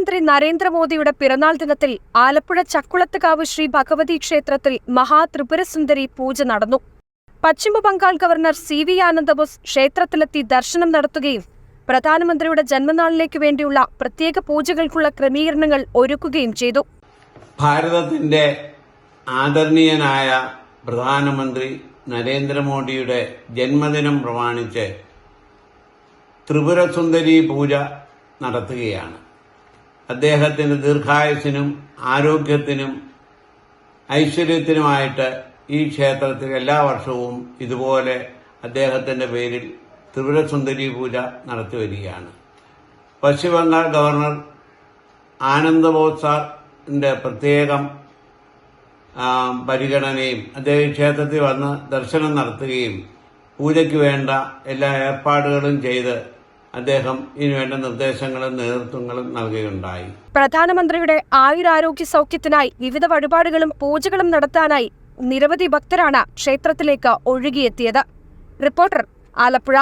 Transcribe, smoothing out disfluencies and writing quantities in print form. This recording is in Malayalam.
പ്രധാനമന്ത്രി നരേന്ദ്രമോദിയുടെ പിറന്നാൾ ദിനത്തിൽ ആലപ്പുഴ ചക്കുളത്തുകാവ് ശ്രീ ഭഗവതി ക്ഷേത്രത്തിൽ മഹാത്രിപുരസുന്ദരി പൂജ നടന്നു. Paschim Bangal governor CV. ആനന്ദബോസ് ക്ഷേത്രത്തിലെത്തി ദർശനം നടത്തുകയും പ്രധാനമന്ത്രിയുടെ ജന്മനാളിലേക്ക് വേണ്ടിയുള്ള പ്രത്യേക പൂജകൾക്കുള്ള ക്രമീകരണങ്ങൾ ഒരുക്കുകയും ചെയ്തു. ഭാരതത്തിന്റെ ആദരണീയനായ പ്രധാനമന്ത്രി നരേന്ദ്രമോദിയുടെ ജന്മദിനം പ്രമാണിച്ച് ത്രിപുരസുന്ദരി പൂജ നടത്തുകയാണ്. അദ്ദേഹത്തിന്റെ ദീർഘായുസ്സിനും ആരോഗ്യത്തിനും ഐശ്വര്യത്തിനുമായിട്ട് ഈ ക്ഷേത്രത്തിൽ എല്ലാ വർഷവും ഇതുപോലെ അദ്ദേഹത്തിന്റെ പേരിൽ ത്രിപുരസുന്ദരി പൂജ നടത്തിവരികയാണ്. പശ്ചിമബംഗാൾ ഗവർണർ ആനന്ദബോസ് സാറിന്റെ പ്രത്യേകം പരിഗണനയും അദ്ദേഹം ക്ഷേത്രത്തിൽ വന്ന് ദർശനം നടത്തുകയും പൂജയ്ക്ക് വേണ്ട എല്ലാ ഏർപ്പാടുകളും ചെയ്ത് അദ്ദേഹം ഇതിനുവേണ്ട നിർദ്ദേശങ്ങളും നേതൃത്വങ്ങളും നൽകുകയുണ്ടായി. പ്രധാനമന്ത്രിയുടെ ആയുരാരോഗ്യ സൗഖ്യത്തിനായി വിവിധ വഴിപാടുകളും പൂജകളും നടത്താനായി നിരവധി ഭക്തരാണ് ക്ഷേത്രത്തിലേക്ക് ഒഴുകിയെത്തിയത്. റിപ്പോർട്ടർ, ആലപ്പുഴ.